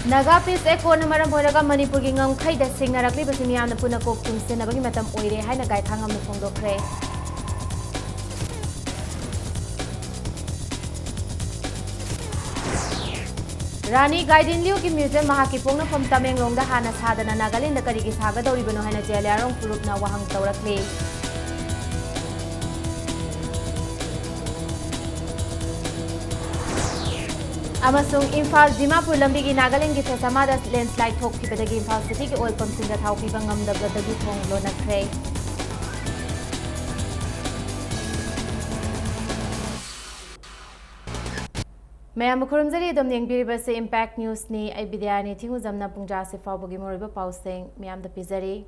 Naga Peace Echo na maram hoiraga Manipur gi ngamkhai da singnarakli basimi amna puna kok tungsenabagi matam oire haina gai thangam na phongdokre. Rani Gaidin Liu ki museum mahaki pongna phom Tamenglong da hana sadana Nagaland da karigi saga doribano haina jeliarong furup na wahang tawrakle. Amasung Imphal Dimapur lambi gi Nagaland gi Thesamada landslide thokkhibadagi Imphal city ki oil pump singa thaupiba ngamdabdagi thong lonakre. Mayam Kurumzari dom yengbiriba se Impact News ni ay bidyani thingu zamna pungja se fawbagi moriba pauseng mayam da pizari.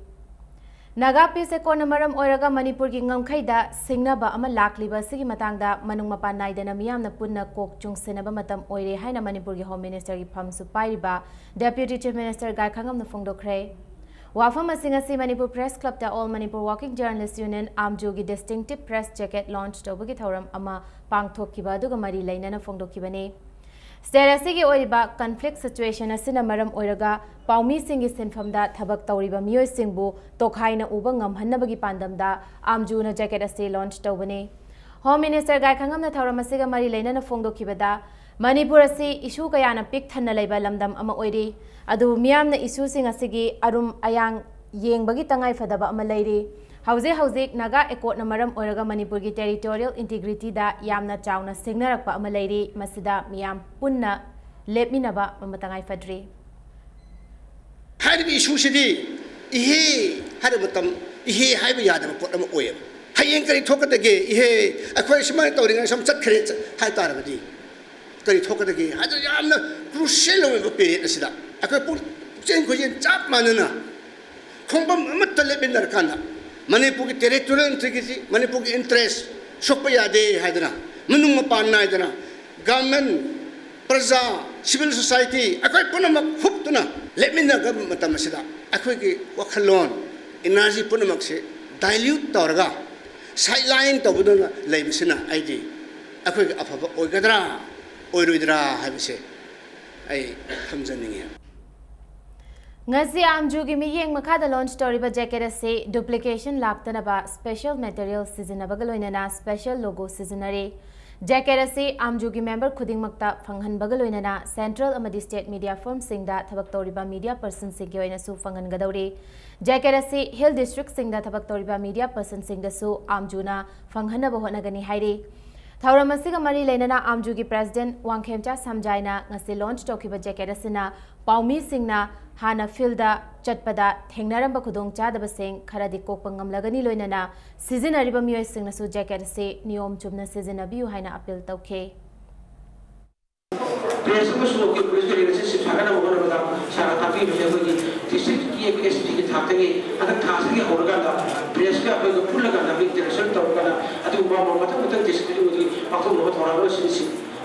Naga Peace Echo na maram oiraga Manipur gi ngamkhai da singnaba ama lakliba sigi matangda manung mapan naidana miyamna punna kok chungsenaba matam oire haina Manipur gi Home Minister gi phamsu pairiba Deputy Chief Minister Gai Khangam na phongdokre. Wafam asingasi Manipur Press Club da All Manipur Working Journalists Union Amju gi distinctive press jacket launch tobagi thauram ama pangthokkiba aduga mari lainana phongdokkibani. State asigi oiriba conflict situation asina maram oiraga paumi singi sinfamda thabak tawriba miyoi singbu tokhaina uba ngamhannabagi pandamda Amju na jacket ase launch tawbani. Home Minister Gai Khangam na thauram asiga mari lainana phongdokkibada Manipur asi issue kayana pik thanna leiba lamdam ama oiri adu miyamna issue sing asigi arum ayang yengbagi tangai fadaba ama leiri. Hauze Naga Ekot na maram oiraga Manipur gi territorial integrity da yamna chauna signarakpa ama leiri masida miyam punna lepminaba mamatangai fadri. Haibi issue sidi ihe haribatam ihe haibi yadama pot ama oyam. Hayeng kari thokadage ihe akhoi simai tawringa sam chatkhere hai tarabadi. Kari thokadage hadu yamna crucial oiba period asida. Akhoi pu chen khojen chap manana. Khongbam amatta lebinar kana. Manipur ki territorial integrity, Manipur ki interest, Sopayade Hadana, Manuma Pana, government, Praza, civil society, Akai Punamak Huptuna, let me know Matamasida, Akwiki Wakalon, Inazi Punamaxe, dilute Torga, sideline Tobuduna, Labisina, ID, Akwik Apapa, Oigadra, Oiridra, have you say, I come here. Ngasi Amju gi miyeng makhada launch toriba jacket ase duplication laktanaba special material sizinaba galoinana special logo sizinare jacket ase Amju gi member khuding makta phanghan bagaloinana central amadi state media firm singda thabak toriba media person sing yoina su phanghan gadawri jacket ase hill district singda thabak toriba media person singda su Amjuna phanghanaba honagani hairi Thauram asiga mari lainana Amju gi president Wangkhemcha Samjaina ngasi launch tokiba jacket asina paumi singna Hana Filda Chatpada Thengnaramba Khudong Chadaba Singh Kharadi Kokpangam Lagani Loinana Sizinariba Miyoi Singh Nasu jacket se Niyom Chubna Sizinabiu haina appeal tauke.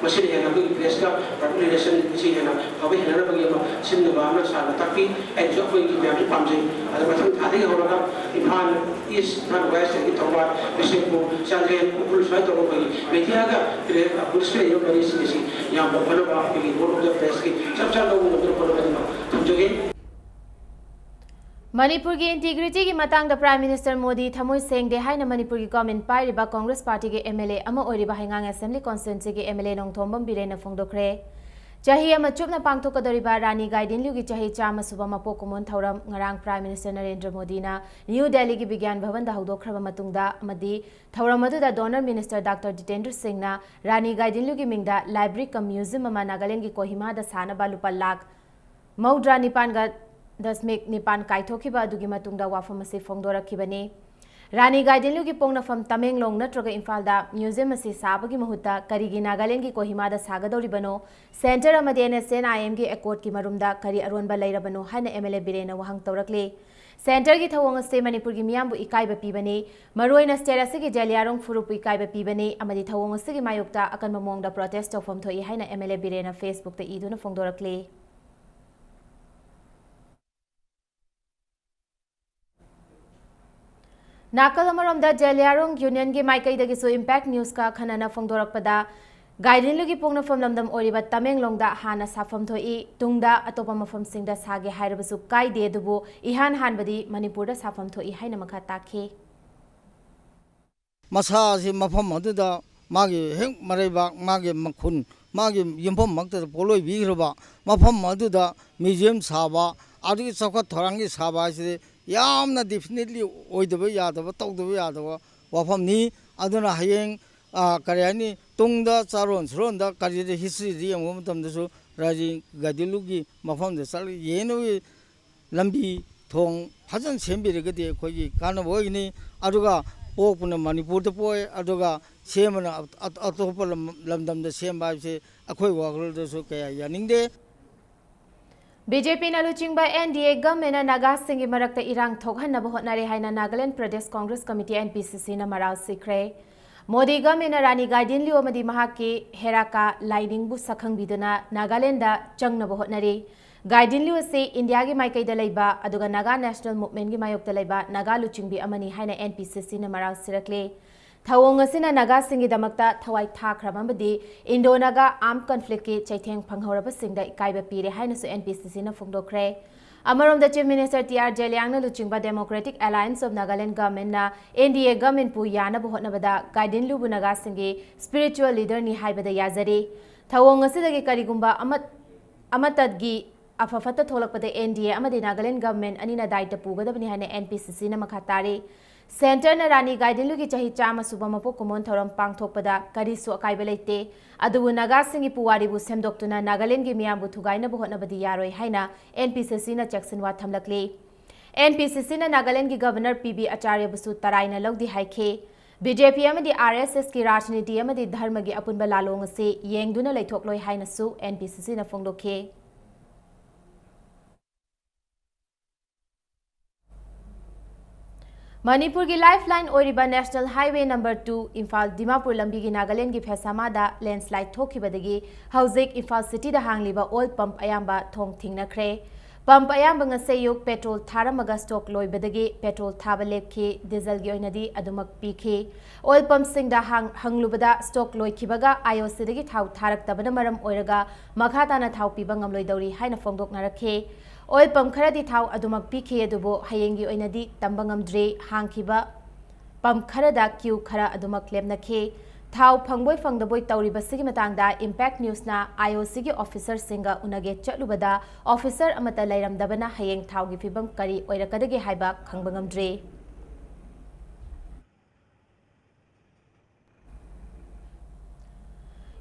Machine yang kami press ka relation si yang kami hendak bagi apa sini bahan sahaja tapi job bagi kami apa pamjeng ada macam tadi orang kan Imhan East Imhan West itu tempat Mexico Sandrian Pulau Sai tempat bagi media ka Pulau Sai yang bagi sini yang berapa bagi board of the press ki सब लोग उधर पर बना समझोगे Manipur gi integrity gi matang da Prime Minister Modi thamoi sengde haina Manipur gi government pai riba Congress Party gi MLA ama oiriba Haingang Assembly constituency gi MLA Nongthombam Birena Phongdokre chahi ama chupna pangthokadoriba Rani Gaidin Liu gi chahi chama suba mapo komon thauram ngarang Prime Minister Narendra Modi na New Delhi gi Vigyan Bhavan da haudokraba matungda amadi thauram adu da donor minister Dr Jitendra Singh na Rani Gaidin Liu gi mingda library cum museum ama Nagaland gi Kohima da sana balupa lakh maudra nipan ga Dasmik Nipan Kaithokiba Adugi Matungda Wafam ase phongdorakhibani Rani Gaidin Liu gi pongnafam Tamenglong natraga Imphal da museum ase sabagi mahutta karigi Nagaland gi Kohima da sagadoribano center amadi NSN IM gi accord ki marumda kari aronba leirabano hana MLA Birena wahang tawrakle center gi thawong ase Manipur gi miyambu ikaiba pibani maroina state ase gi jaliarong furupu ikaiba pibani amadi thawong ase gi mayokta akanma mongda protest tawfam thoi haina MLA Birena Facebook ta iduna phongdorakle Nakal Amaramda Jeliarong Union gi Maikai Dagisu Impact News ka Khanana Phongdorakpada guideline पोंगनफम लमदम ओरिबा तमेंगलोंगदा हाना साफम थोई तुंगदा अतोपा मफम सिंगदा सागे हाइरबसु काइदे दुबो इहान हानबदी मणिपुरदा साफम थोई हाइना मखा ताखे मसासी मफम अदुदा मागे हेक मरेबा मागे मखुन मागे यमफम मक्ता पोलोय बिग्रबा मफम अदुदा म्यूजियम साबा अदुगी चौखट थोरांगी साबा से यामना डेफिनेटली ओइदबा यादबा तौदबा यादबा वफमनी अदुना हयेंग करियानी तुंगदा चारोन सुरोनदा करियद हिस्ट्री यमगो मतमदसु राजी गादिलुगी मफमदे चल येनोई लंबी थोंग फजन सेमबिरगदि अखोगी कानबोगिनी अदुगा पोकपुना मणिपुरद पोए अदुगा सेमना अतोप लमदमदा सेमबा से अखोई वागलदसु कया यानिंगदे बीजेपी लुचिंग एनडीए गवर्नमेंट नागा सिंह मरक्ता इरांग थोकहन्नब होटनारे हाइना नागालैंड प्रदेश कांग्रेस कमिटी एनपीसीसी ना मराव सिख्रे मोदी गवर्नमेंट रानी गाइडलाइन लियो मदी महाकी हेराका लाइनिंगबु सखंगबिदुना नागालैंड दा चंगनब होटनारे गाइडलाइन लियो से इंडिया की माइकैदा लेबा अदुगा नागा नेशनल मूवमेंट की मायोक्ता लेबा नागा लुचिंगबी अमनी हाइना एनपीसीसी ना मराव सिरकले थवोंग असिना नागा सिंगी दमक्ता थवाई थाख्रमबदी इंडो नागा आर्म कॉन्फ्लिक्ट की चैथेंग फंगहौरब सिंगदा इकाइबा पीरे हाइनसु एनपीसीसी ना फोंदोखरे अमरोमदा चीफ मिनिस्टर टीआर जेलियांगना लुचिंगबा Democratic Alliance of Nagaland government ना एनडीए गवर्नमेंट पु यानब होटनबदा गाइडलाइन लुबु नागा सिंगी स्पिरिचुअल लीडर नि हाइबदा याजरे थवोंग असिदगी करिगुंबा अमतदगी अफफत थोलकपदे एनडीए अमदि नागालैंड गवर्नमेंट अनिना दायित्व पुगदबनि हाइना एनपीसीसी ना मखा तारे सेंटर न रानी गाइडलाइन की चाही चाम सुबह मपो कुमोन थौरम पांगथोकपदा करिसु अकाइबा लेते अदुबु नागा सिंगी पुवारीबु सेमदोक्तुना नागालैंड की मियामबु थुगाइनबु होटनबदी यारोय हाइना एनपीसीसी न चेक्सन वा थमलकले एनपीसीसी न नागालैंड की गवर्नर पीबी आचार्यबुसु तराइना लौदी हाइखे बीजेपी अमदी आरएसएस की राजनीति अमदी धर्म की अपुनबा लालोंग से येंगदुना लेथोकलोय हाइनसु एनपीसीसी न फोंदोखे मणिपुर की लाइफलाइन ओरिबा national highway number 2 Imphal Dimapur लंबी की नागालैंड की फेसामादा लैंडस्लाइड थोखिबदगी हौजिक इम्फाल सिटी दा हांगलिबा ऑयल पंप अयाम्बा थोंग थिंगनखरे पंप अयाम्बा ngase पेट्रोल थारमगा स्टॉक लोइबदगी पेट्रोल थाबा लेपखि डीजल की ओइनदी अदुमक पीखि ऑयल पंप सिंगदा हंगलुबदा स्टॉक लोइखिबगा आईओसी दगी थाव थारक्तबना मरम ओइरगा मखाताना थाव पीबा ngamloidori हाइना फोंदोकनारखे ऑयल पंप खरदी थाव अदुमक पीखि अदुबो हयेंगी ओइनदी तंबा ngamdre हांखिबा पंप खरदा क्यू खरा अदुमक लेमनखे थाव फंगबोय फंगदबोय तौरिबसिगी मतंगदा इंपैक्ट न्यूज ना आईओसी की ऑफिसर सिंगा उनगे चलुबदा ऑफिसर अमता लैरमदबना हयेंग थाव की फिबम करी ओइरकदगे हाइबा खंगबा ngamdre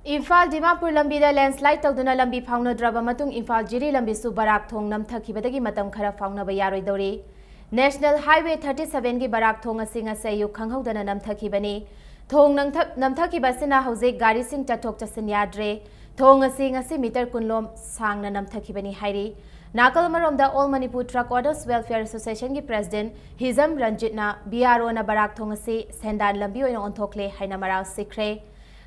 इम्फाल दिमापुर लंबी लैंडस्लाइड तौदुना लंबी फाउनद्रबा मतुंग इम्फाल जिरी लंबी सु बराक थोंग नमथखिबदगी मतम खरा फाउनबा यारोइदौरे नेशनल हाईवे 37 की बराक थोंग असिंग असयु खंगहौदना नमथखिबनी थोंग नमथखिबसिना हौजिक गाड़ी सिंग चथोक चसिन याद्रे थोंग असिंग असि मीटर कुनलोम सांगना नमथखिबनी हाइरी नाकल मरोमदा all Manipur truck orders welfare association की प्रेसिडेंट हिजम रंजितना बीआरओ ना बराक थोंग असि सेंदान लंबी ओइना ओंथोकले हाइना मराव सिखरे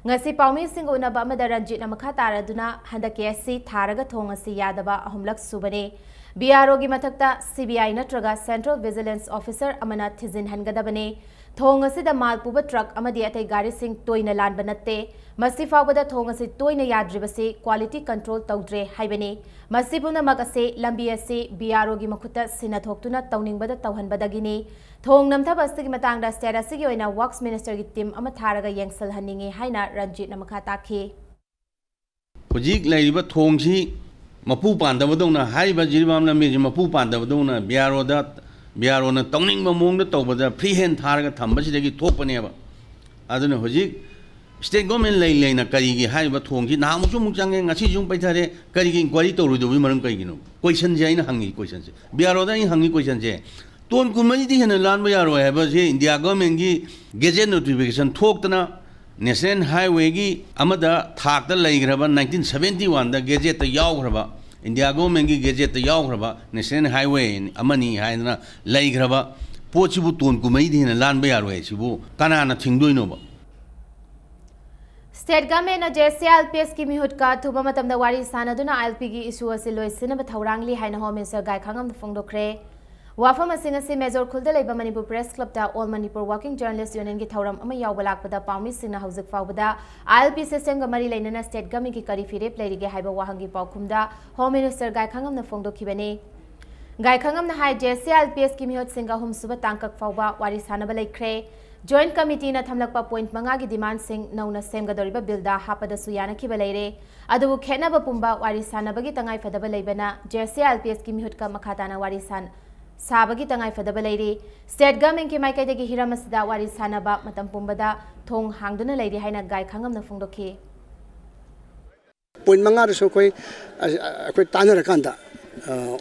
ngasi paumi sing unaba amada ranjit na makha taraduna handaki asi tharaga thong asi yadaba ahumlak subane BRO gi mathakta CBI natraga Central Vigilance Officer amana thizin hangadabane thong asi da malpuba truck amadi atai gari sing toina lanba natte masi fawbada thong asi toina yadribase quality control tawdre haibane masi puna magase lambi asi BRO gi makhutta sinathokuna tawningbada tawhanbadagini थोंग नमथब अस्तिगी मतंगदा state असिगी ओइना works minister की team अमा थारगा यंगसल हनिंगे हाइना रंजित नमखा ताखे हुजिक लैरिबा थोंगसी मपू पांदबदौना हाइबा जिरिबाम लम्बी मपू पांदबदौना बियारोना तौनिंगबा मोंगदा तौबदा फ्री हैंड थारगा थंबसिदगी थोकपनेबा अदुना हुजिक स्टेट गवर्नमेंट लेना करीगी हाइबा थोंगसी नामुसु मुचांगे ngasi jung paithare karigi inquiry तौरुदुबी मरम कइगिनो क्वेश्चन जे आइना हंगी क्वेश्चन से बियारोदा इ हंगी क्वेश्चन से तोन कुमदी हेन लानबा यारो है इंडिया गवर्नमेंट की गेजेट नोटिफिकेशन थोकतना नेशनल हाईवे की थाक लेग्रब 1971 गेजेट याग्रब इंडिया गवर्नमेंट की गेजेट याग्रब नेशनल हाईवे लेग्रब पोचबू तोन कुमदी हेन लानबा यारो है कनाना थिंगदोइनोब स्टेट गवर्नमेंट जेसी एलपीएस की मिहुट का थुबा मतमदा वारी सानदुना एलपी की इशू असि लोइसिनबा थौरांगली हाइना होम मिनिस्टर गायखांगम फोंदोखरे Wafam asing asi Major Khulda leiba Manipur Press Club da All Manipur Working Journalist Union gi thauram ama yawba lakpada pawmi singna hauzik fawbada ILP system ga mari leinana state government ki kari fire playige haiba wahangi pawkhumda Home Minister Gai Khangam na phongdokhibani Gai Khangam na hai JCLPS ki mihot singa hum suba tangkak fawba wari sanaba laikre Joint Committee na thamlakpa point manga gi demand sing nauna semgadoriba bill da hapada suyana ki balaire adu khena ba pumba wari sanaba gi tangai fadaba leibana JCLPS ki mihot ka makhatana wari san Sabagi tangai fadaba leiri state government ki maikai degi hiramasida wari sanaba matam pumbada thong hangduna leiri haina Gai Khangam na phongdokhi point manga so koi tanara kanda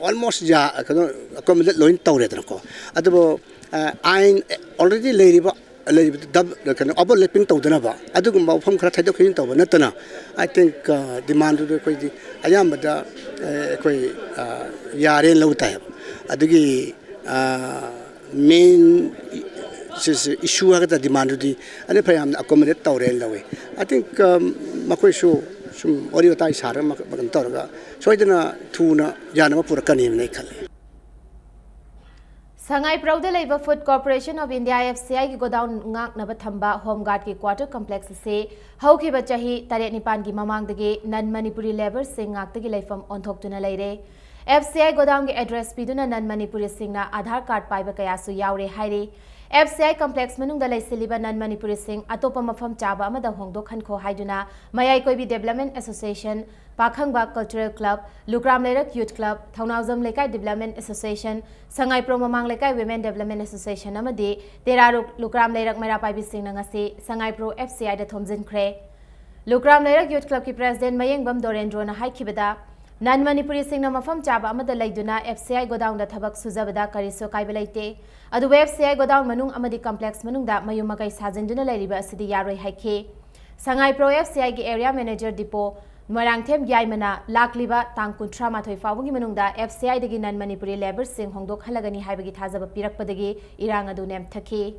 almost ja accommodate loin tawre ko adu ain already leiri ba dab kan overlapping tawdana ba adu gumba pham khara thaidok hin tawba natana I think demand do koi di ayam da koi yare lauta hai adugi main issue aga demand di ane phayam accommodate tawre lawe I think makoi so sum audio tai sara makan tawga soidana thuna jana ma purakani nei khale Sangai Prouda Labor Food Corporation of India FCI ki godown ngak naba thamba home guard ki quarter complex se hauki bachahi tare nipan gi mamang dege non Manipuri labor sing ngak dege laifam onthok tuna leire FCI godown ki address piduna non Manipuri singna Aadhaar card paiba kaya su yaure haire FCI complex manung da laisiliba non Manipuri sing atopa mafam chaba amada hongdok khanko haiduna Mayai Koibi Development Association Pakhangba Cultural Club, Lukram Lerak Youth Club, Thaunawjam Lekai Development Association, Sangai Pro Mamang Lekai Women Development Association amadi Teraruk Lukram Lerak Merapai Bising ngasi Sangai Pro FCI da thomjin khre. Lukram Lerak Youth Club ki President Mayengbam Dorendro na haikibada non Manipuri singna mafam chaba amada laiduna FCI godown da thabak sujabada kariso kaibalaite adu FCI godown manung amadi complex manung da mayumakai sajinduna lairiba asidi yaroi haike. Sangai Pro FCI ki area manager Dipo Marangthem Yaimana Lakliba Tang Kuntra Mathoi Fawungi Manungda FCI degi non Manipuri labor sing hongdok halagani haibagi thajaba pirakpadagi irang adu nem thaki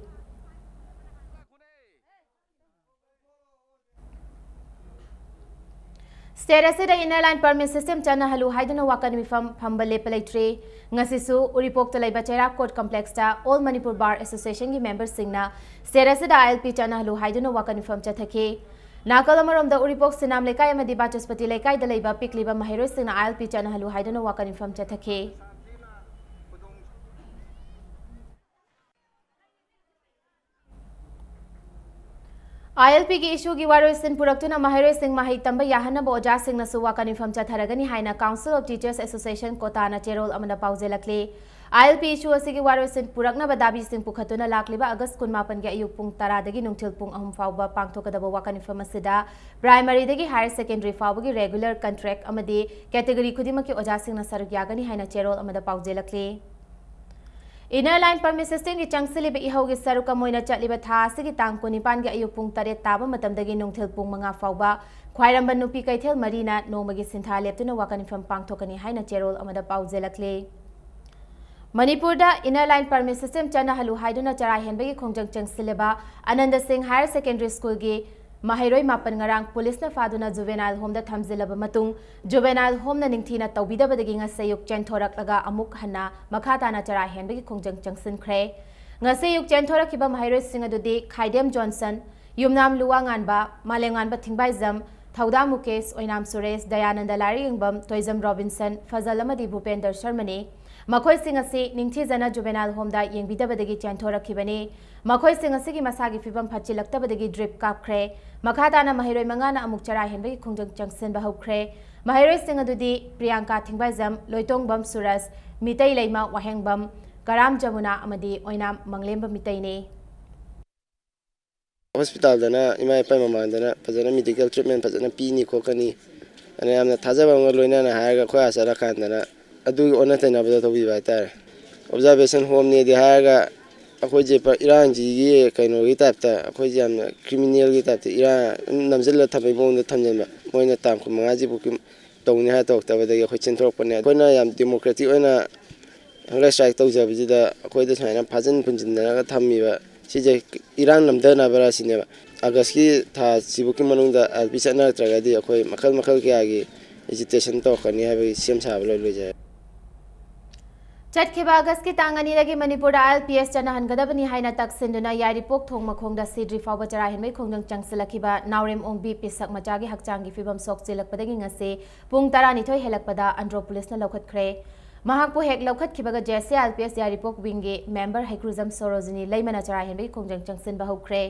State asida inner line permit system chana halu haiduna wakan mifam phambale palaitre ngasisu uripok talaiba chera court complex ta All Manipur Bar Association gi members singna state asida ILP chana halu haiduna wakan mifam chathaki Nakalamaromda Uripok Sinam Lekai amadi Bachaspati Lekai da leiba pikliba mahiroi singna ILP chana halu haiduna wakan infam chathaki ILP ki issue gi waroi sin puraktuna mahiroi sing mahai tamba yahana bo oja singna su wakan infam chatharagani haina Council of Teachers Association Kota na cherol amana pauzelakle ILP issue asigi waroi sin purakna badabi sing pukhatuna lakliba August 18 gi ayuk pung 10 dagi nungthil pung 3 fawba pangthokadaba wakan infam asida primary dagi higher secondary fawba gi regular contract amadi category khudimaki oja singna saruk yagani haina cherol amada pauzelakle Inner line permit system ki changsiliba ihaugi saruka moina chatliba tha asigi tang 19 gi ayuk pung 3 taba matamdagi nungthil pung 5 fawba khwairamba nupi kaithel marina nomagi sintha leptuna wakan infam pangthokani haina cherol amada pauzelakle Manipurda inner line permit system chana halu haiduna chara henbagi khongjang changsileba Ananda Singh Higher Secondary School gi Mahiroi Mapan ngarang police na faduna juvenile home da thamjilaba matung juvenile home na ningthina tawbidabadagi ngasayuk chenthorak laga amuk hanna makhata na chara henbagi khongjang changsin khre ngasayuk chenthorak kiba Mahiroi Singh adudi Khaidem Johnson Yumnam Luwanganba Malenganba Thingbaizam Thauda Mukesh Oinam Suresh Dayananda Laringbam Toizam Robinson Fazalamadi Bhupender Sharmani Makhoi sing asi ningthijana juvenile home da yengbidabadagi chenthorakhibani makhoi sing asi gi masagi fibam phachilaktabadagi drip kapkhre makhadana mahiroi mangana amuk chara henbagi khongjang changsen ba hokre mahiroi sing adudi Priyanka Thingbaizam Loitongbam Suras Mitai Leima Wahengbam Karam Jamuna amadi Oinam Manglemba Mitai ne Hospital dana ima pai mamandana fazana medical treatment fazana pini khokani ana amna thajaba ngaloina na haiga khoya sara khandana adu onata na bada tobi baitar observation home ne di haiga akhoi je pa iran ji gi kaino gi type ta akhoi je amna criminal gi type ta ira namjel la thabai bong da thamjema moina tam ko mangaji bu ki tawni ha tok ta bada gi khoi chentrok pane koina yam democratic oina hangla strike tawja bi da akhoi da saina phajan punjin da thammi ba sije iran namda na bara sineba August ki tha sibuki manung da albi chana tragadi akhoi makal makal ki agi agitation to khani ha bi sem sa blo loja चटखिबा अगस्त की तांग अनिरगी Manipur ILPS चनहनगदबनी हाइना तकसिंदुना यारिपोक थोंग मखोंगदा सिद्री फाउबा चरा हिनबै खोंजंग चंगसलखिबा नावरेम ओंबी पिसक मचागी हकचांगी फिबम सोकचिलकपदगी ngase पुंग 12 हेलकपदा अंड्रो पुलिसना लौखतख्रे महाकपु हेक लौखतखिबगा जेसे ILPS यारिपोक विंगे member हैक्रुजम Sarojini लैमना चरा हिनबै खोंजंग चंगसिनबा हौख्रे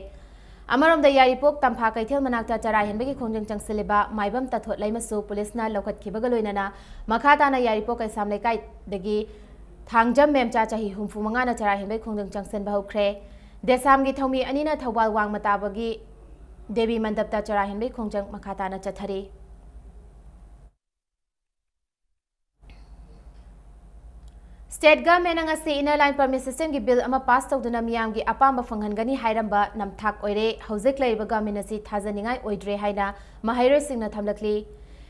अमरोमदा यारिपोक तंफा कैथेल मनाक्ता चरा हिनबगी खोंजंग चंगसिलेबा माइबम तथोत लैमसु पुलिसना लौखतखिबगा लोइनना मखाताना यारिपोक कैसाम लेकाइदगी थांजम मेमचा चाही हुंफु मंगाना चरा हिनबै खोंजंग चंगसन बहुख्रे देसाम की थौमी अनिना थौबाल वांग मताबगी देवी मंडपता चरा हिनबै खोंजंग मखाताना चथरी state government ngasi inner line permit system की बिल अमा पास तौदुना मियाम की अपाम फंगनगनी हाइरंबा नमथाक ओइरे हौजिक लैब गवर्नमेंट asi थाजनिंगाई ओइद्रे हाइना महाइरे सिंगना थमलकली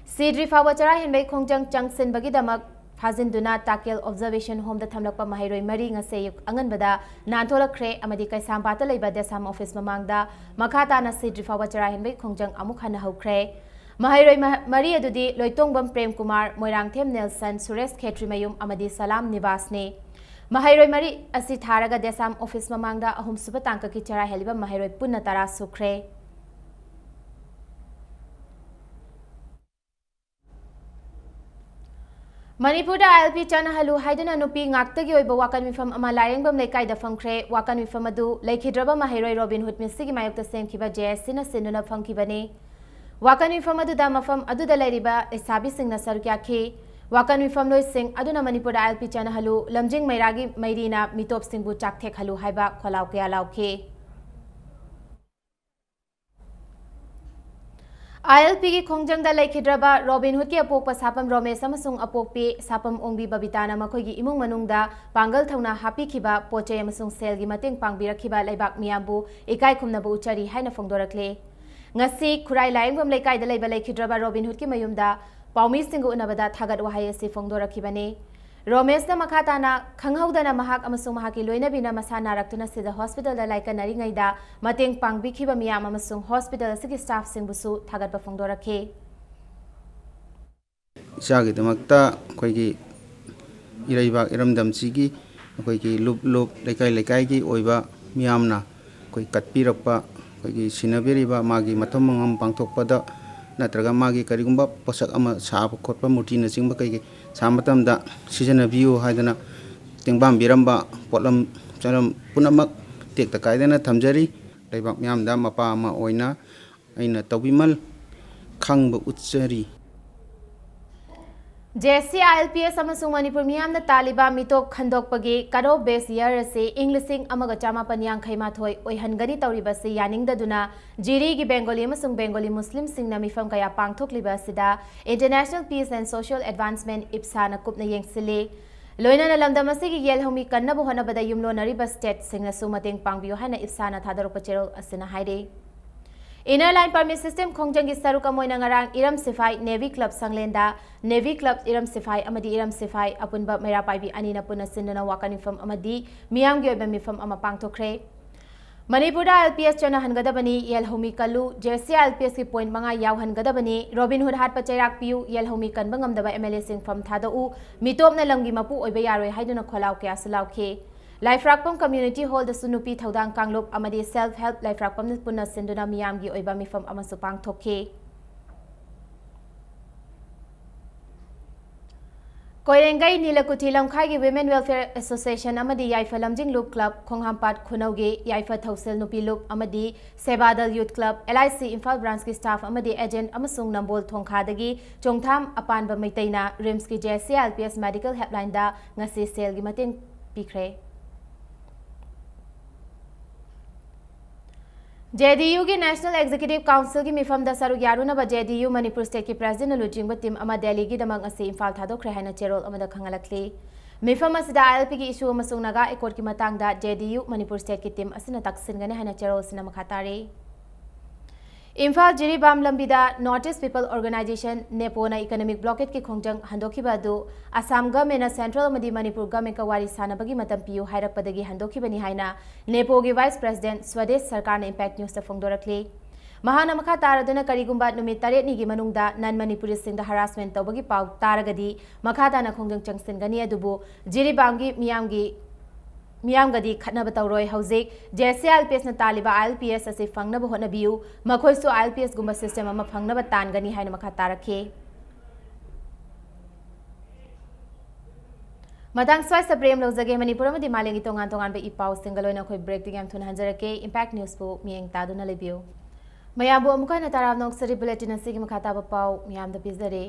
सिद्री फावा चरा हिनबै खोंजंग चंगसिनबगी दमक फाजिंदुना ताकेल ऑब्जर्वेशन होम द थमलकपा महाइरोय मरी ngase अंगनबदा नानथोलखरे अमदी कैसामपाता लैबा देसाम ऑफिस ममांगदा मखाताना सिद्री फावा चरा हिनबै खोंजंग अमुक हना हौख्रे महाइरोय मरी अदुदी लोइतोंगबम प्रेम कुमार मोइरांगथेम नेल्सन सुरेश खेत्रीमयुम अमदी सलाम निवासने महाइरोय मरी असि थारगा देसाम ऑफिस ममांगदा अहुम सुबा तांक की चरा हेलिबा महाइरोय पुन्ना तरा सुख्रे Manipur ILP चनहलु हाइदुना नुपी ngakta gi oiba wakan mifam ama larengbam lekai da famkhre wakan mifam adu leikhidraba mahiroi robin hood misigi mayokta semkhiba JSC na sinuna famkhibani wakan mifam adu da mafam adu da lairiba esabi singna sarukya khi wakan mifam loi sing aduna manipur ILP chanahalu lamjing mairagi mairina mitop singbu chakthek halu haiba kholaw kya laukhe ILP की खोंजंगदा लेखिद्रबा robin hood की अपोक सापम रोमेश अमसुंग अपोकपी सापम ओंबी बबिताना मखोगी इमुंग मनुंगदा पांगल थौना हापीखिबा पोचे अमसुंग सेलगी मतेंग पांगबिरखिबा लेबाक मियाबु इकाई खुमनबु उचरी हाइना फोंदोरखले ngasi खुराई लायंगम लेकाइदा लेबा लेखिद्रबा robin hood की मयुमदा पाउमी सिंगु उनबदा थागत वहाय असि फोंदोरखिबने रोमेशना मखाताना खंगहौदना महाक अमसुंग महाकी लोइनबिना मसा नारक्तुना सिदा hospital दा लाइकनरिङैदा मतेंग पांगबिखिबा मियाम अमसुंग हॉस्पिटल सिगी स्टाफ सिंगबुसु थागतबा फोंदोरखे इसागी दमक्ता अखोइगी इरैबा इरमदमसिगी अखोइगी लुप लुप लेकाई लेकाई की ओइबा मियामना अखोइ कटपिरकपा अखोइगी सिनबिरिबा मागी मथम मंगम पांगथोकपदा नत्रगा मागी करिगुंबा पोसक अमा साब खोटपा मूर्तिना चिंबा कइगी सामतमदा सिजनबियु हाइदना तेंबाम बिरंबा पोलम चरम पुनमक टेकता कायदना थमजरी लेबाक म्यामदा मपा अमा ओइना अइना तौबिमल खंगबा उच्चरी JSC ILPS अमसुंग मणिपुर मियामना तालिबा मितोक खंदोकपगी करो बेस ईयर से इंग्लिशिंग अमगा चामापन यांखैमाथोय ओइहनगनी तौरिबसे यानिंगदुना जिरी की बेंगोली अमसुंग बेंगोली मुस्लिम सिंगना मिफम कया पांगथोकलिबा सिदा international peace and social advancement IPSA ना कुपना येंगसिले लोइना लमदम असिगी येलहोमी कन्नबो होनबदा युमलोनरिबा स्टेट सिंगनासु मतेंग पांगबियो हाइना इप्सा ना थादरोप चेरोल असिना हाइरे इनर लाइन परमिट सिस्टम खोंजंगी सरुक अमोइना ngarang Irom Siphai navy club संगलेंदा नेवी क्लब इरम सिफाई अमदी इरम सिफाई अपुनबा मेरा पाइबी अनिना पुना सिंदना वाकानिफम अमदी मियांगी ओइबा मिफम अमा पांगथोखरे मणिपुर ILPS चना हनगदबनी येलहोमी कल्लू JSC ILPS की पॉइंट मंगा याव हनगदबनी रॉबिन हुड हाट पचैराक पियू येलहोमी कनबंगमदबा MLA सिंह फम थादऊ मितोपना लंगी मपु ओइबा यारोय हाइदुना खोलाव क्या सलावखे लाइफ्राकपम कम्युनिटी हॉल द सुनुपी थौदांग कांगलोप अमदी सेल्फ हेल्प लाइफ्राकपम पुना सिंदुना मियामगी ओइबा मिफम अमसु पांगथोखे कोइरेंगई नीलकुठी लमखाई की विमेन वेलफेयर एसोसिएशन अमदी याइफा लमजिंग लूप क्लब खोंगहामपाट खुनौगे याइफा थौसेल नुपी लूप अमदी सेबादल youth club LIC Imphal branch की स्टाफ अमदी एजेंट अमसुंग नंबोल थोंखादगी चोंगथाम अपानबा मैतैना रिम्स की JSC ILPS मेडिकल हेल्पलाइन दा ngasi सेल की मतेंग पिखरे JDU की नेशनल एग्जीक्यूटिव काउंसिल की मिफम द सरुक यारुनबा JDU मणिपुर स्टेट की प्रेसिडेंट लुचिंग टीम अमा दिल्ली की दमंग असे इम्फाल थादोखरे हाइना चेरोल अमदा खंगलखले मिफम असिदा ILP की इशू अमसुंग नागा एकोर्ड की मतंगदा JDU मणिपुर स्टेट की टीम असिना तकसिनगने हाइना चेरोल सिना मखातारे इम्फाल जिरीबाम लंबिदा नॉर्थ ईस्ट पीपल ऑर्गेनाइजेशन नेपोना इकोनॉमिक ब्लॉकेट की खोंजंग हंदोखिबा दु असम गवर्नमेंट सेंट्रल अमदी मणिपुर गवर्नमेंट का वारी सानबगी मतम पियु हाइरकपदगी हंदोखिबनी हाइना नेपो की वाइस प्रेसिडेंट स्वदेश सरकार ने इंपैक्ट न्यूज फोंदोरखले ꯃꯍꯥꯛꯅ ꯃꯈꯥ ꯇꯥꯔꯗꯨꯅ ꯀꯔꯤꯒꯨꯝꯕ ꯅꯨꯃꯤꯠ 8ꯅꯤꯒꯤ ꯃꯅꯨꯡꯗ ꯅꯟ ꯃꯅꯤꯄꯨꯔꯤꯁꯤꯡꯗ ꯍꯔꯥꯁꯃꯦꯟ ꯇꯧꯕꯒꯤ ꯄꯥꯎ ꯇꯥꯔꯒꯗꯤ ꯃꯈꯥ ꯇꯥꯅ ꯈꯣꯡꯖꯪ ꯆꯪꯁꯤꯟꯒꯅꯤ ꯑꯗꯨꯕꯨ ꯖꯤꯔꯤꯕꯥꯝꯒꯤ ꯃꯤꯌꯥꯝꯒꯗꯤ ꯈꯠꯅꯕ ꯇꯧꯔꯣꯏ ꯍꯧꯖꯤꯛ ꯖꯦꯁꯤ ILPSꯅ ꯇꯥꯜꯂꯤꯕ ILPS ꯑꯁꯤ ꯐꯪꯅꯕ ꯍꯣꯠꯅꯕꯤꯌꯨ ꯃꯈꯣꯏꯁꯨ ILPS ꯒꯨꯝꯕ ꯁꯤꯁꯇꯦꯝ ꯑꯃ ꯐꯪꯅꯕ ꯇꯥꯟꯒꯅꯤ ꯍꯥꯏꯅ ꯃꯈꯥ ꯇꯥꯔꯛꯈꯤ ꯃꯇꯥꯡ ꯁ꯭ꯋꯥꯏꯁ ꯄ꯭ꯔꯦꯝ ꯂꯧꯖꯒꯦ ꯃꯅꯤꯄꯨꯔ ꯑꯃꯗꯤ ꯃꯥꯂꯦꯝꯒꯤ ꯇꯣꯉꯥꯟ ꯇꯣꯉꯥꯟꯕ ꯏꯄꯥꯎꯁꯤꯡꯒ ꯂꯣꯏꯅ ꯑꯩꯈꯣꯏ ꯕ꯭ꯔꯦꯛꯇ ꯌꯥꯝ ꯊꯨꯅ ꯍꯟꯖꯔꯛꯀꯦ ꯏꯝꯄꯦꯛ ꯅ꯭ꯌꯨꯁꯄꯨ ꯃꯤꯠꯌꯦꯡ ꯇꯥꯗꯨꯅ ꯂꯩꯕꯤꯌꯨ ꯃꯌꯥꯝꯕꯨ ꯑꯃꯨꯛ ꯍꯟꯅ ꯇꯔꯥꯝꯅ ꯑꯣꯛꯆꯔꯤ ꯕꯨꯂꯦꯇꯤꯟ ꯑꯁꯤꯒꯤ ꯃꯈꯥ ꯇꯥꯕ ꯄꯥꯎ ꯃꯤꯌꯥꯝꯗ ꯄꯤꯖꯔꯦ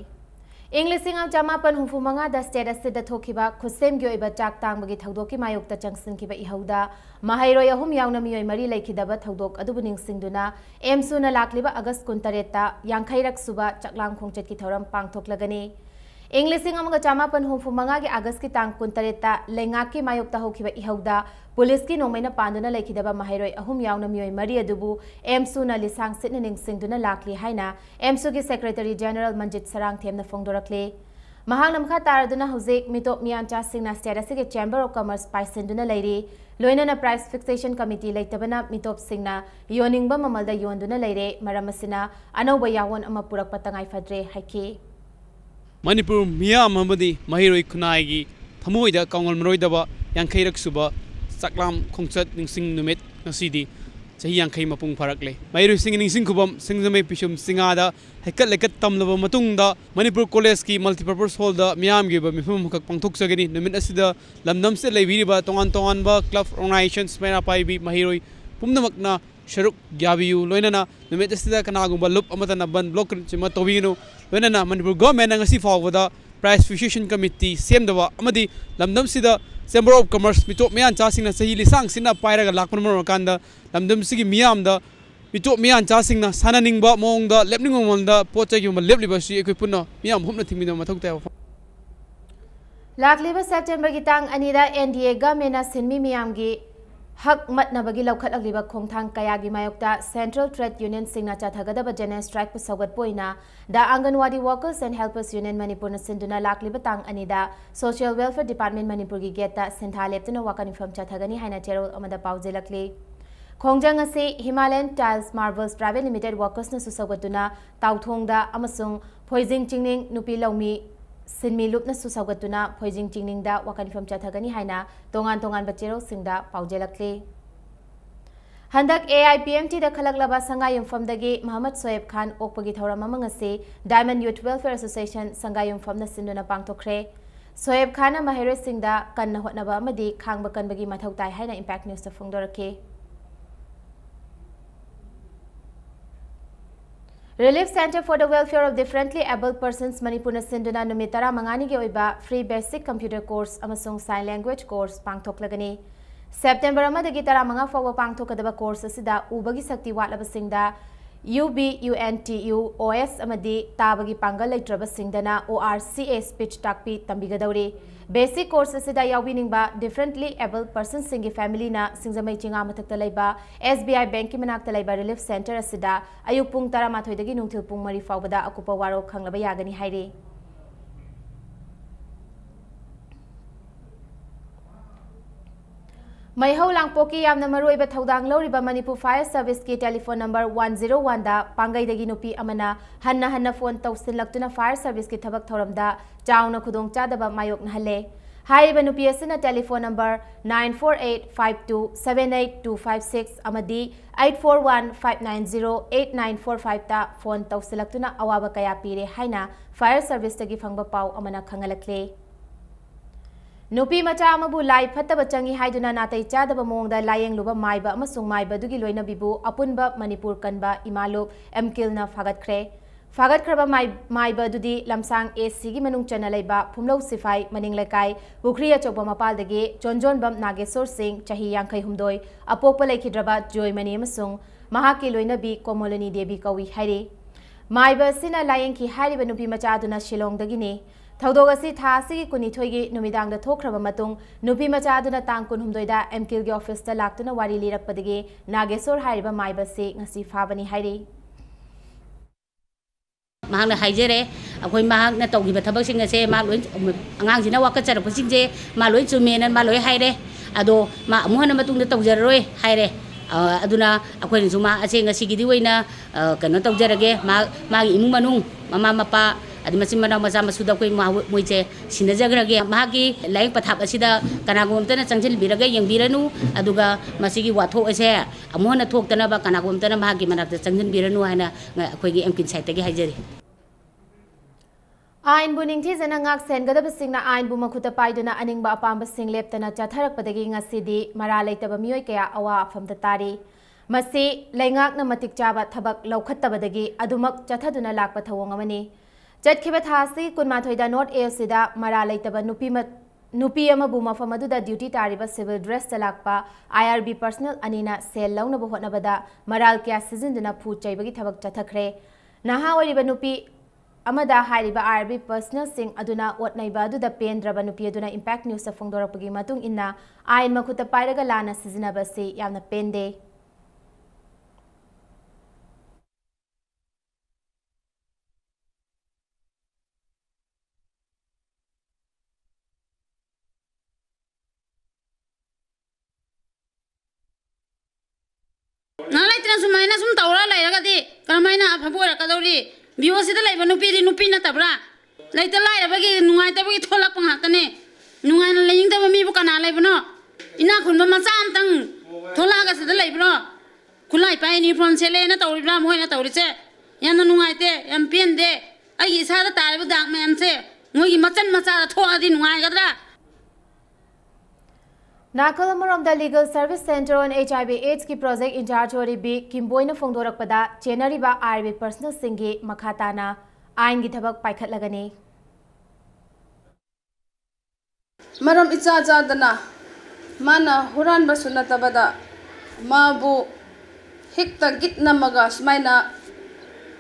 ꯏꯪ 1965ꯗ ꯁ꯭ꯇꯦꯠ ꯑꯁꯤꯗ ꯊꯣꯛꯈꯤꯕ ꯈꯨꯠꯁꯦꯝꯒꯤ ꯑꯣꯏꯕ ꯆꯥꯛ ꯇꯥꯡꯕꯒꯤ ꯊꯧꯗꯣꯛꯀꯤ ꯃꯥꯌꯣꯛꯇ ꯆꯪꯁꯤꯟꯈꯤꯕ ꯏꯍꯧꯗ ꯃꯍꯩꯔꯣꯏ 3 ꯌꯥꯎꯅ ꯃꯤꯑꯣꯏ 4 ꯂꯩꯈꯤꯗꯕ ꯊꯧꯗꯣꯛ ꯑꯗꯨꯕꯨ ꯅꯤꯡꯁꯤꯡꯗꯨꯅ ꯑꯦꯝꯁꯨꯅ ꯂꯥꯛꯂꯤꯕ ꯑꯒꯁꯠ 13ꯇ 50ꯔꯛ ꯁꯨꯕ ꯆꯥꯛꯂꯥꯝ ꯈꯣꯡꯆꯠꯀꯤ ꯊꯧꯔꯝ ꯄꯥꯡꯊꯣꯛꯂꯒꯅꯤ ꯏꯪ 1965ꯒꯤ ꯑꯒꯁꯠꯀꯤ ꯇꯥꯡ 13ꯇ ꯂꯩꯉꯥꯛꯀꯤ ꯃꯥꯌꯣꯛꯇ ꯍꯧꯈꯤꯕ ꯏꯍꯧꯗ ꯄꯨꯂꯤꯁꯀꯤ ꯅꯣꯡꯃꯩꯅ ꯄꯥꯟꯗꯨꯅ ꯂꯩꯈꯤꯗꯕ ꯃꯍꯩꯔꯣꯏ 3 ꯌꯥꯎꯅ ꯃꯤꯑꯣꯏ 4 ꯑꯗꯨꯕꯨ ꯑꯦꯝꯁꯨꯅ ꯂꯤꯁꯥꯡ ꯁꯤꯠꯅ ꯅꯤꯡꯁꯤꯡꯗꯨꯅ ꯂꯥꯛꯂꯤ ꯍꯥꯏꯅ ꯑꯦꯝꯁꯨꯒꯤ ꯁꯦꯀ꯭ꯔꯦꯇꯔꯤ ꯖꯦꯅꯔꯦꯜ ꯃꯟꯖꯤꯠ ꯁꯔꯥꯡꯊꯦꯝꯅ ꯐꯣꯡꯗꯣꯔꯛꯂꯤ ꯃꯍꯥꯛꯅ ꯃꯈꯥ ꯇꯥꯔꯗꯨꯅ ꯍꯧꯖꯤꯛ ꯃꯤꯇꯣꯞ ꯃꯤꯌꯥꯟꯆꯥꯁꯤꯡꯅ ꯁ꯭ꯇꯦꯠ ꯑꯁꯤꯒꯤ ꯆꯦꯝꯕꯔ ꯑꯣꯐ ꯀꯃꯔꯁ ꯄꯥꯏꯁꯤꯟꯗꯨꯅ ꯂꯩꯔꯤ ꯂꯣꯏꯅꯅ ꯄ꯭ꯔꯥꯏꯁ ꯐꯤꯛꯁꯦꯁꯟ ꯀꯃꯤꯇꯤ ꯂꯩꯇꯕꯅ ꯃꯤꯇꯣꯞꯁꯤꯡꯅ ꯌꯣꯟꯅꯤꯡꯕ ꯃꯃꯜꯗ ꯌꯣꯟꯗꯨꯅ ꯂꯩꯔꯦ ꯃꯔꯝ ꯑꯁꯤꯅ ꯑꯅꯧꯕ ꯌꯥꯋꯣꯟ ꯑꯃ ꯄꯨꯔꯛꯄ ꯇꯉꯥꯏꯐꯗ꯭ꯔꯦ ꯍꯥꯏꯈꯤ Manipur miyam amadi mahiroi khunai thamoida kaungolmroidaba 50rak suba saklam khongchat ningsing numit ngasidi chahi 50 mapung pharakle mahiroi sing ningsing khubam singjamai pisum singada hekat lekat tamlaba matungda Manipur College ki multipurpose hall da miyam gi ba mifum khak pangthok sagani numit asida lamdam se leibiriba tongan ba club organizations mena paibi mahiroi pumnamakna sharuk gyabiyu loinana numit asida kanagumba lup amatana ban block chima tobigino loinana Manipur government ngasi fawda price fixation committee semdaba amadi lamdam sida chamber of commerce mitop miyan chasingna sahi lisang sina pairaga lakpon kanda lamdam sigi miyamda mitop miyan chasingna sananingba mongda lepningomda pochayum lepliba si ekoi punna miyam humna thimina mathok ta ꯂꯥꯛꯂꯤꯕ ꯁꯦꯞꯇꯦꯝꯕꯔꯒꯤ ꯇꯥꯡ 2ꯗ NDA ꯒꯚꯔꯟꯃꯦꯟꯠꯅ ꯁꯤꯟꯃꯤ ꯃꯤꯌꯥꯝꯒꯤ ꯍꯛ ꯃꯠꯅꯕꯒꯤ ꯂꯧꯈꯠꯂꯛꯂꯤꯕ ꯈꯣꯡꯊꯥꯡ ꯀꯌꯥꯒꯤ ꯃꯥꯌꯣꯛꯇ central trade ꯌꯨꯅꯤꯌꯟꯁꯤꯡꯅ ꯆꯠꯊꯒꯗꯕ general ꯁ꯭ꯇ꯭ꯔꯥꯏꯛꯄꯨ ꯁꯧꯒꯠꯄ ꯑꯣꯏꯅ ꯗ ꯑꯪꯒꯟꯋꯥꯗꯤ ꯋꯥꯔꯀꯔꯁ ꯑꯦꯟड ꯍꯦꯜꯄꯔꯁ ꯌꯨꯅꯤꯌꯟ ꯃꯅꯤꯄꯨꯔꯅ ꯁꯤꯟꯗꯨꯅ ꯂꯥꯛꯂꯤꯕ ꯇꯥꯡ 2ꯗ ꯁꯣꯁꯤꯌꯦꯜ ꯋꯦꯜꯐꯦꯌꯔ ꯗꯤꯄꯥꯔꯠꯃꯦꯟꯠ ꯃꯅꯤꯄꯨꯔꯒꯤ ꯒꯦꯠꯇ ꯁꯤꯟꯊꯥ ꯂꯦꯞꯇꯨꯅ ꯋꯥꯀꯟ ꯃꯤꯐꯝ ꯆꯠꯊꯒꯅꯤ ꯍꯥꯏꯅ ꯆꯦꯔꯣꯜ ꯑꯃꯗ ꯄꯥꯎꯖꯦꯜꯂꯛꯂꯤ ꯈꯣꯡꯖꯪ ꯑꯁꯤ ꯍꯤꯃꯥꯂꯌꯟ ꯇꯥꯏꯜꯁ ꯃꯥꯔꯕꯜꯁ ꯄ꯭ꯔꯥꯏꯚꯦꯠ ꯂꯤꯃꯤꯇꯦꯗ ꯋꯥꯔꯀꯔꯁꯅꯁꯨ ꯁꯧꯒꯠꯇꯨꯅ ꯇꯥꯎꯊꯣꯡꯗ ꯑꯃꯁꯨꯡ ꯐꯣꯏꯖꯤꯡ ꯆꯤꯡꯅꯤꯡ ꯅꯨꯄꯤ ꯂꯧꯃꯤ ꯁꯤꯟꯃꯤ ꯂꯨꯞꯅꯁꯨ ꯁꯧꯒꯠꯇꯨꯅ ꯐꯣꯏꯖꯤꯡ ꯆꯤꯡꯅꯤꯡꯗ ꯋꯥꯀꯟ ꯃꯤꯐꯝ ꯆꯠꯊꯒꯅꯤ ꯍꯥꯏꯅ ꯇꯣꯉꯥꯟ ꯇꯣꯉꯥꯟꯕ ꯆꯦꯔꯣꯜꯁꯤꯡꯗ ꯄꯥꯎꯖꯦꯜꯂꯛꯂꯤ ꯍꯟꯗꯛ AIPMTꯗ ꯈꯜꯂꯛꯂꯕ ꯁꯪꯒꯥꯏꯌꯨꯝꯐꯝꯗꯒꯤ ꯃꯍꯃꯗ ꯁꯣꯌꯦꯕ ꯈꯥꯟ ꯑꯣꯛꯄꯒꯤ ꯊꯧꯔꯝ ꯑꯃ ꯉꯁꯤ ꯗꯥꯏꯃꯟ ꯌꯨꯊ ꯋꯦꯜꯐꯦꯌꯔ ꯑꯦꯁꯣꯁꯤꯌꯦꯁꯟ ꯁꯪꯒꯥꯏꯌꯨꯝꯐꯝꯅ ꯁꯤꯟꯗꯨꯅ ꯄꯥꯡꯊꯣꯛꯈ꯭ꯔꯦ ꯁꯣꯌꯦꯕ ꯈꯥꯟꯅ ꯃꯍꯩꯔꯣꯏꯁꯤꯡꯗ ꯀꯟꯅ ꯍꯣꯠꯅꯕ ꯑꯃꯗꯤ ꯈꯥꯡꯕ ꯀꯟꯕꯒꯤ ꯃꯊꯧ ꯇꯥꯏ ꯍꯥꯏꯅ impact ꯅ꯭ꯌꯨꯁꯇ ꯐꯣꯡꯗꯣꯔꯛꯈꯤ Relief Center for the Welfare of Differently Abled Persons Manipurna Sinduna numit 15 gi oiba free basic computer course amasung sign language course pangthoklagani September amadagi 15 fawba pangthokadaba course asida ubagi sakti watlabasingda UBUNTU OS amadi tabagi pangal leitrabasingdana ORCA speech takpi tambigadawri Basic course asida yawbiningba differently abled persons singi family na singzamai chinga mathakta laiba SBI bank ki manakta laiba relief center asida ayuk pung 18 dagi nungthil pung 3 fawbada akupa waro khanglaba yagani hairi Maihau Langpoki yamna maruiba thaudang loriba Manipur Fire Service ki telephone number 101 da pangai dagi nupi amana hanna phone tawsinlaktuna Fire Service ki thabak thoramda chauna khudong chadaba mayok nahalle haiba nupi asina telephone number 9485278256 amadi 8415908945 ta phone tawsilaktuna awaba kaya pire haina Fire Service tagi phangba pau amana khangalakle Nupi macha amabu lai phattaba changi haiduna natai chadaba mongda layeng luba maiba amasung maiba dugi loina bibu apunba Manipur kanba imalup mkilna fagatkraba maiba dudi lamsang AC gi manung chana laiba phumlo sifai maning lekai bukriya chokba mapaldagi chonjon bam nagesor singh chahi 52 apokpa laikhidraba joy mani amasung mahaki loina bi komolani devi kawi hairi maiba sina layeng ki hairiba nupi macha aduna shilong dagini Thaudog asi tha asigi kunithoigi numidang da thokraba matung nupi macha aduna tang kunhumdoi da MKIL gi office ta laktuna wari lirakpadagi Nagesor hairiba maiba se ngasi fabani hairi mahakna haijere akoi mahakna tawgiba thabak singa se ma loi angang sina waka charak pasing je ma loi chumenan ma loi haire ado ma amuhana matung da tawjaroi haire aduna akwai suma ase ngasi gidi oina kano tawjarage ma imung manung mama mapa adi masim mana maza masuda koi moise sinajagrage mahagi laik pathap asida kanagomtana changjil biraga yangbiranu aduga masigi watho ase amona thoktana ba kanagomtana mahagi manakta changjil biranu haina akoigi emkin site gi haijari Ain buning thi jana ngak sen gadab singna ain bu makhuta paiduna aningba apamba sing leptana chatharak padagi ngasidi mara leitaba miyoi kaya awa afamda tari masi leingak na matik chaba thabak laukhattabadagi adumak chathaduna lakpa thawong amani chatkiba thasi kunmathoida north east mara leitaba nupi amabu mafam aduda duty tariba civil dress talakpa IRB personal anina sel launa bo hotnabada maral kya sizinduna phu chaibagi thabak chathakre naha wariba nupi amada hairiba IRB personal sing aduna otnaiba aduda pendraba nupi aduna impact news sa phongdorakpagi matung inna ain makhuta pairaga lana sizinaba se yamna pende ngalai tena sumaina sum taura lairaga di karamaina aphabora kadori biosida laiba nupi na tabra laita lairabagi nungai tabagi tholak panghatane nungai na leing taba mi bu kana laibano ina khunba macha amtang tholaga sida laibro khulai pai ni from sele na tawribra moina tawriche yana nungai te yam pende ai isa da taribu dak mem se ngoi machan macha thoadi nungai gadra Nakalamaromda Legal Service Center on HIV AIDS ki project in charge ori bi kimboina phongdorakpada chenariba IRB personal singi makhatana ain gi thabak paikhatlagani maram icha dana mana huran basuna tabada mabu hikta gitna maga smaina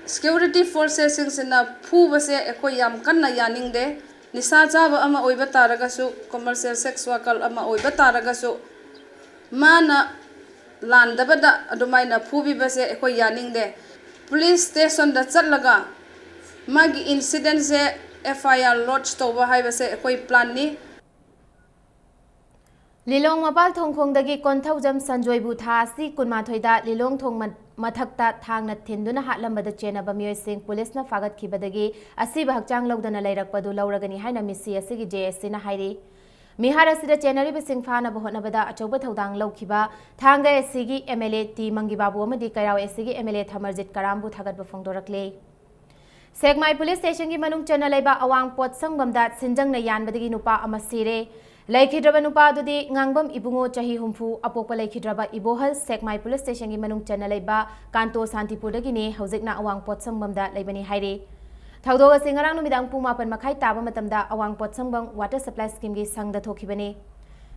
security forces sina phu base ekoi yam kanna yaning de nisa chaba ama oiba taragasu commercial sex worker ama oiba taragasu mana landabada adumaina phubi base ekoi yaning de police station da chatlaga magi incident se FIR lodge toba hai base ekoi plan ni Lilong mapal thongkhong dagi konthawjam sanjoy bu tha si kunmathoida lilong thong mathakta thangna thinduna hatlambada chenaba miyoi sing police na fagat khibadagi asiba hakchang lawdana lairakpadu lawragani haina misi asigi JSC na hairi mihar asida chenari bising phana bahotnabada achoba thodang lawkhiba thanga asigi MLA T Mangibabu amadi Kairaw asigi MLA Thamarjit Karambu thagatba phongdorakle Segmai police station gi manung chana laiba awang pot sangbamda sinjang na yanbadagi nupa amasire Laikhidraba nupa adudi ngangbam ibungo chahi humfu apokpa laikhidraba ibohal Segmai police station gi manung chana laiba Kanto Santipurdagi ne haujikna awang pot sangbamda laibani haire Thaudoga singarang numidang pung 8 makhai taba matamda awang pot sangbam water supply scheme gi sangda thokhibani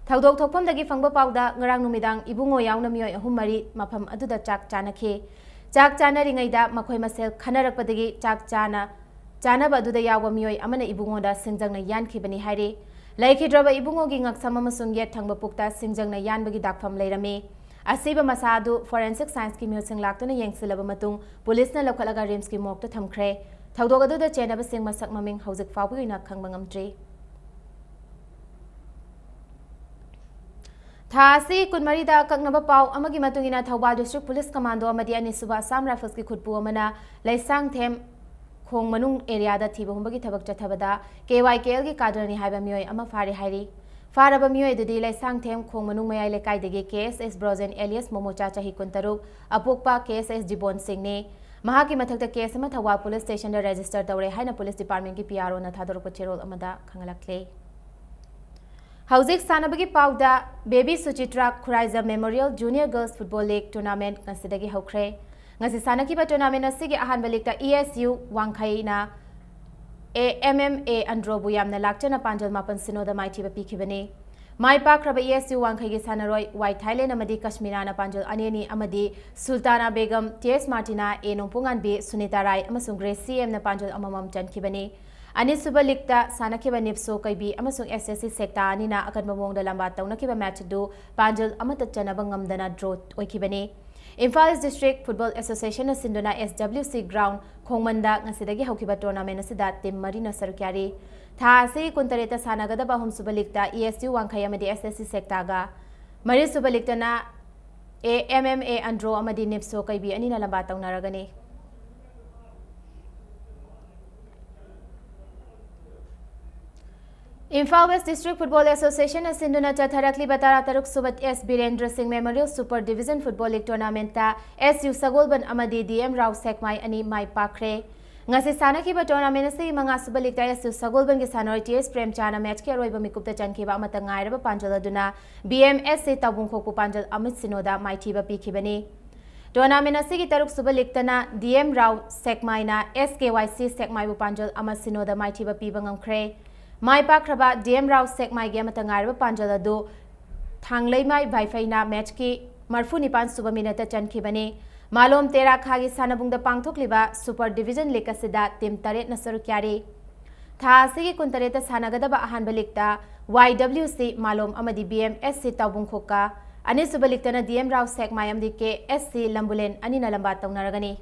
Thaudog thokpamdagi fangba pawda ngarang numidang ibungo yauna miyoi ahum mari mafam aduda chak chanakhe chak chana ringaida makhoi masel khanarakpadagi chak chana ba aduda yawa miyoi amana ibungo da singjangna yankhibani haire Laikhidraba ibungo gi ngaksam amasung yet thangba pukta singjangna yanbagi dakpham leirame asiba masadu forensic science ki musing laktuna yengsilaba matung police na lokhalaga rims ki mokta thamkhre thaudoga du da chenaba sing masak maming haujik fawbi na khangbangam3 Thasi kunmari da kaknaba paw amagi matungina Thawbal district police commando amadi anisuba Assam Rifles ki khutpu amana laisang them Khong manung area da thiba humbagi thabak chathabada KYKL gi kadrani haiba miyoi ama fari hairi faraba miyoi dudi laisang them khong manung mayai lekai dege KSS Brozen alias Momocha chahi kuntaruk apokpa KSS Jibon Singh ne mahaki mathakta case ama Thawbal police station da register tawre haina police department ki PRO na thadoruk cherol amada khangalakle Haujik sanabagi pawda Baby Suchitra Khuraiza Memorial Junior Girls Football League Tournament kasidagi haukre ngasi sanaki ba tournament asigi ahan balikta ESU wangkhaina MMA Androbu yamna lakchana panjal mapan sinoda maiti ba pikhibani mai pakraba ESU wangkhai gi sanaroi White Thailand amadi Kashmirana panjal aneni amadi Sultana Begum TS Martina Nongpungan B Sunita Rai amasung Grace CM na panjal amamam chankibani ani suba likta sanakiba nipso kaibi amasung SSC sekta anina akadma mongda lamba tawnakiba match du panjal amata chanaba ngamdana draw oikibani Imphal District Football Association na sinduna SWC Ground Khongmanda ngasidagi haukiba tournament asida team marina sarukyari tha ase kuntareta sanagadaba hum subalikta ESU wangkhai amadi SSC sekta ga mari subalikta na MMA Andro amadi Nipso kaibi anina lamba taunaragani. Imphal West District Football Association asinduna chatharakli batara taruk subat S Birendra Singh Memorial Super Division Football League Tournament ta SU Sagolban amadi DM Rao Sekmai ani mai pakre. Ngasi sanakhiba tournament asi manga suba league ta SU Sagolban gi sanori TS Premchana match ke roiba mikupta chankhiba amata ngairaba panjal aduna BMSC tabung khokpu panjal Amit Sinoda mai thiba pikhibani. Tournament asi gi taruk suba league tana DM Rao Sekmai na SKYC Sekmai bu panjal Amit Sinoda mai thiba piba ngamkhre. Mai pakraba DM Rao Sekmai ge amata ngairaba panjal adu thanglei mai baifaina match ki marfu nipan suba minute chankhibani. Malom Tera Khagi Sanabungda Pangthokliba Super Division League asida team taret na sarukyari. Tha asigi kuntareta sanagadaba ahanba league ta YWC Malom amadi BMSC Tabung Khoka ani suba league na DM Rao Sekmai amdi ke SC Lambulen ani na lamba taunaragani.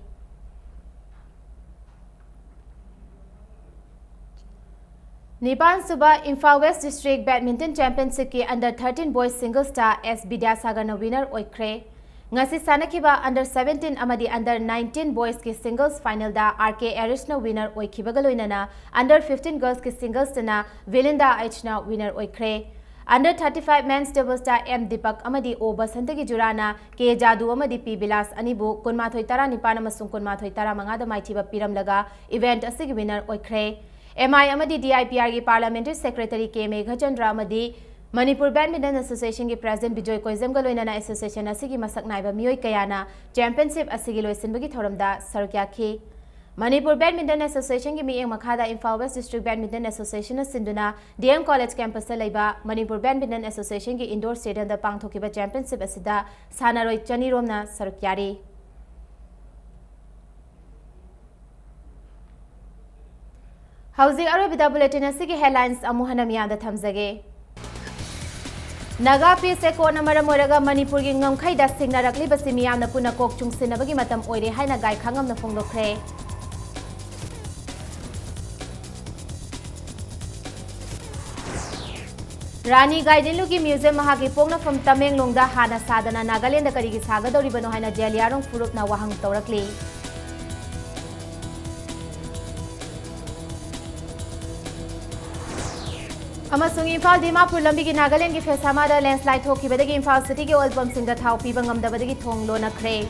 Nipan Suba Imphal West District Badminton Championship ki under 13 boys single star S Bidyasagar na winner oikre. Ngasi sanakhiba under 17 amadi under 19 boys ki singles final da RK Arish na winner oikhibaga loinana under 15 girls ki singles na Vilinda H na winner oikre. Under 35 men's doubles da M Deepak amadi O Basantagi Jurana K Jadu amadi P Bilas anibu kunmathoi tara nipana masung kunmathoi tara mangada maithiba piramlaga event asigi winner oikre. MI amadi DIPR ki Parliamentary Secretary K Meghachandra amadi Manipur Badminton Association ki President Bijoy Koizem ga loinana association asigi masak naiba miyoi kayana championship asigi loisinbagi thoramda sarukya Manipur Badminton Association ki mieng makhada Imphal West District Badminton Association asinduna DM College campus ta leiba Manipur Badminton Association ki indoor stadium da pangthokiba championship asida sanaroi chani romna sarukyari. Hausi Arabida Bulletin asigi headlines amuhana miyanda thamjage. Naga Peace Ekona Maramoraga Manipur gi ngamkhai da singnarakli basi miyamna puna kok chungsinabagi matam oire haina gai khangamna phongdokre. Rani Gaidinlu ki museum mahagi pongnafam Tamenglongda hana sadana Nagaland da karigi sagadoribano haina jeliarong furupna wahang tawrakli. Amasung Imphal Dimapur lambi ki Nagaland ki Fesamada landslide thokibadagi Imphal city ki oil pump singa thau piba ngamdabadagi thong lona khre.